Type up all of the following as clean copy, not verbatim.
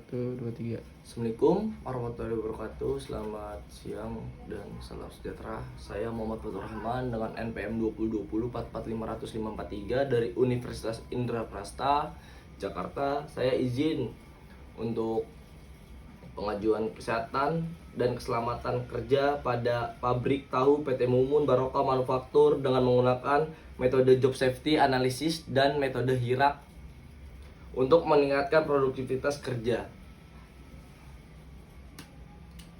Satu, dua, tiga. Assalamualaikum warahmatullahi wabarakatuh. Selamat siang dan salam sejahtera. Saya Muhammad Fatur Rahman dengan NPM 2020 4450543 dari Universitas Indraprasta, Jakarta. Saya izin untuk pengajuan kesehatan dan keselamatan kerja pada pabrik tahu PT Mumun Barokah Manufaktur dengan menggunakan metode job safety analysis dan metode HIRAK untuk meningkatkan produktivitas kerja.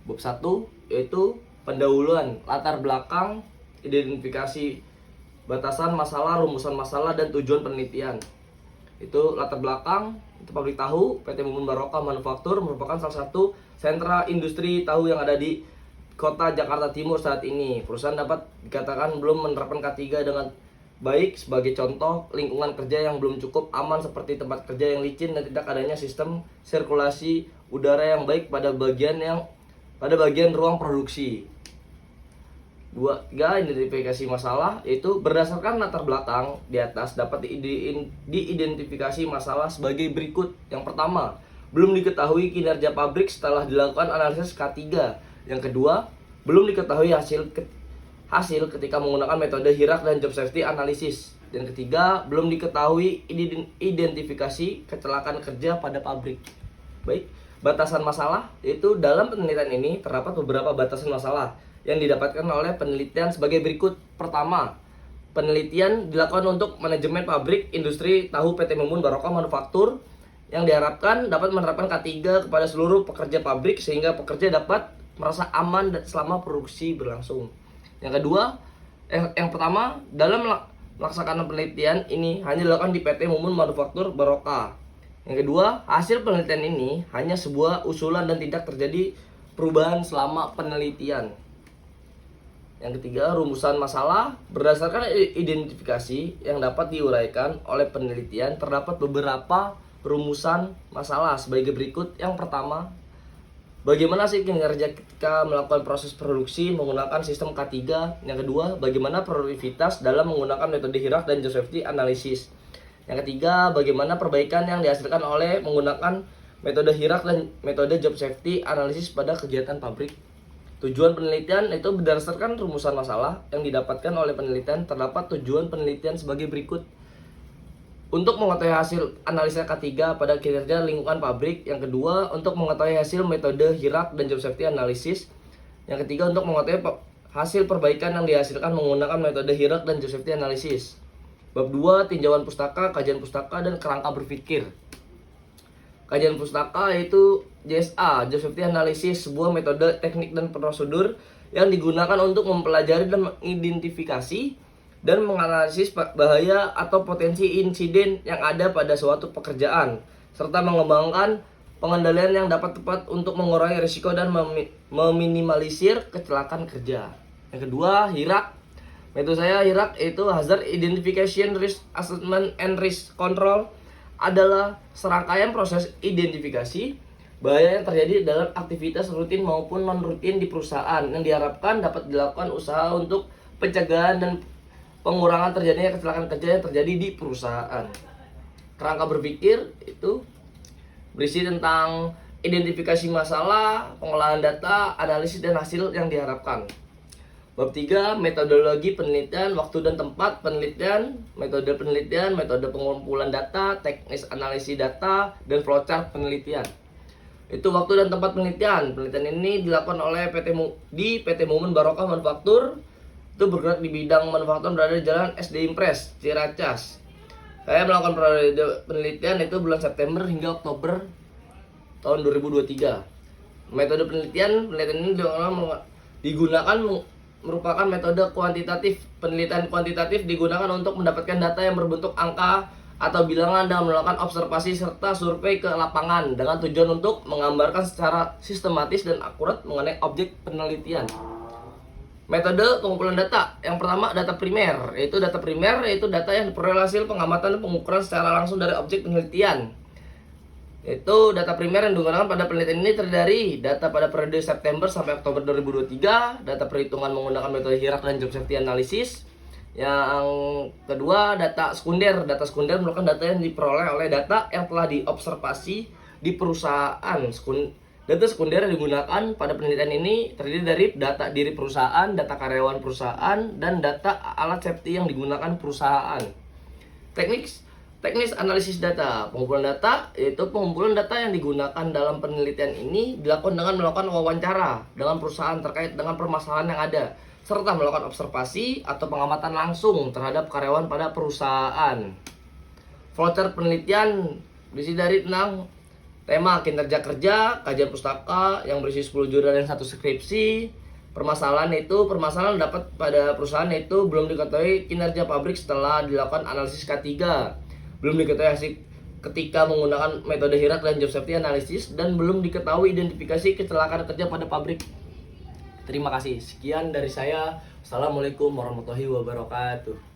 Bab 1 yaitu pendahuluan, latar belakang, identifikasi batasan masalah, rumusan masalah, dan tujuan penelitian. Itu latar belakang, itu pabrik tahu PT Mumun Barokah Manufaktur merupakan salah satu sentra industri tahu yang ada di kota Jakarta Timur saat ini. Perusahaan dapat dikatakan belum menerapkan K3 dengan baik. Sebagai contoh, lingkungan kerja yang belum cukup aman seperti tempat kerja yang licin dan tidak adanya sistem sirkulasi udara yang baik pada bagian ruang produksi. 2. Identifikasi masalah, yaitu berdasarkan latar belakang di atas dapat diidentifikasi masalah sebagai berikut. Yang pertama, belum diketahui kinerja pabrik setelah dilakukan analisis K3. Yang kedua, belum diketahui hasil ketika menggunakan metode HIRAK dan job safety analysis. Dan ketiga, belum diketahui identifikasi kecelakaan kerja pada pabrik. Baik, batasan masalah, yaitu dalam penelitian ini terdapat beberapa batasan masalah yang didapatkan oleh penelitian sebagai berikut. Pertama, penelitian dilakukan untuk manajemen pabrik industri tahu PT Mumun Barokah Manufaktur yang diharapkan dapat menerapkan K3 kepada seluruh pekerja pabrik sehingga pekerja dapat merasa aman selama produksi berlangsung. Yang kedua, yang pertama, dalam melaksanakan penelitian ini hanya dilakukan di PT Mumun Manufaktur Barokah. Yang kedua, hasil penelitian ini hanya sebuah usulan dan tidak terjadi perubahan selama penelitian. Yang ketiga, rumusan masalah. Berdasarkan identifikasi yang dapat diuraikan oleh penelitian, terdapat beberapa rumusan masalah sebagai berikut. Yang pertama, bagaimana sih kinerja ketika melakukan proses produksi menggunakan sistem K3. Yang kedua, bagaimana produktivitas dalam menggunakan metode HIRAK dan job safety analysis. Yang ketiga, bagaimana perbaikan yang dihasilkan oleh menggunakan metode HIRAK dan metode job safety analysis pada kegiatan pabrik. Tujuan penelitian itu berdasarkan rumusan masalah yang didapatkan oleh penelitian. Terdapat tujuan penelitian sebagai berikut. Untuk mengetahui hasil analisa K3 pada kinerja lingkungan pabrik. Yang kedua, untuk mengetahui hasil metode HIRAK dan job safety analysis. Yang ketiga, untuk mengetahui hasil perbaikan yang dihasilkan menggunakan metode HIRAK dan job safety analysis. Bab 2, tinjauan pustaka, kajian pustaka, dan kerangka berpikir. Kajian pustaka yaitu JSA, Job Safety Analysis, sebuah metode, teknik, dan prosedur yang digunakan untuk mempelajari dan mengidentifikasi dan menganalisis bahaya atau potensi insiden yang ada pada suatu pekerjaan, serta mengembangkan pengendalian yang dapat tepat untuk mengurangi risiko dan meminimalisir kecelakaan kerja. Yang kedua, HIRAK. Metode saya HIRAK itu Hazard Identification, Risk Assessment, and Risk Control, adalah serangkaian proses identifikasi bahaya yang terjadi dalam aktivitas rutin maupun non-rutin di perusahaan yang diharapkan dapat dilakukan usaha untuk pencegahan dan pengurangan terjadinya kecelakaan kerja yang terjadi di perusahaan. Kerangka berpikir itu berisi tentang identifikasi masalah, pengolahan data, analisis, dan hasil yang diharapkan. Bab 3, metodologi penelitian, waktu dan tempat penelitian, metode pengumpulan data, teknis analisis data, dan flowchart penelitian. Itu waktu dan tempat penelitian. Penelitian ini dilakukan oleh PT Mumun Barokah Manufaktur. Itu bergerak di bidang manufaktur berada di Jalan SD Impres, Ciracas. Saya melakukan penelitian itu bulan September hingga Oktober tahun 2023. Metode penelitian ini digunakan merupakan metode kuantitatif. Penelitian kuantitatif digunakan untuk mendapatkan data yang berbentuk angka atau bilangan dan melakukan observasi serta survei ke lapangan dengan tujuan untuk menggambarkan secara sistematis dan akurat mengenai objek penelitian. Metode pengumpulan data. Yang pertama, data primer. Yaitu data yang diperoleh hasil pengamatan dan pengukuran secara langsung dari objek penelitian. Itu data primer yang digunakan pada penelitian ini terdiri dari data pada periode September sampai Oktober 2023, data perhitungan menggunakan metode HIRAK dan job safety analysis. Yang kedua, data sekunder. Data sekunder merupakan data yang diperoleh oleh data yang telah diobservasi di perusahaan. Data sekunder yang digunakan pada penelitian ini terdiri dari data diri perusahaan, data karyawan perusahaan, dan data alat safety yang digunakan perusahaan. Teknis analisis data. Pengumpulan data yaitu pengumpulan data yang digunakan dalam penelitian ini dilakukan dengan melakukan wawancara dalam perusahaan terkait dengan permasalahan yang ada, serta melakukan observasi atau pengamatan langsung terhadap karyawan pada perusahaan. Flowchart penelitian berisi dari tentang tema kinerja kerja, kajian pustaka yang berisi 10 jurnal dan 1 skripsi. Permasalahan dapat pada perusahaan itu belum diketahui kinerja pabrik setelah dilakukan analisis K3. Belum diketahui hasil ketika menggunakan metode HIRAT dan job safety analysis, dan belum diketahui identifikasi kecelakaan kerja pada pabrik. Terima kasih. Sekian dari saya. Assalamualaikum warahmatullahi wabarakatuh.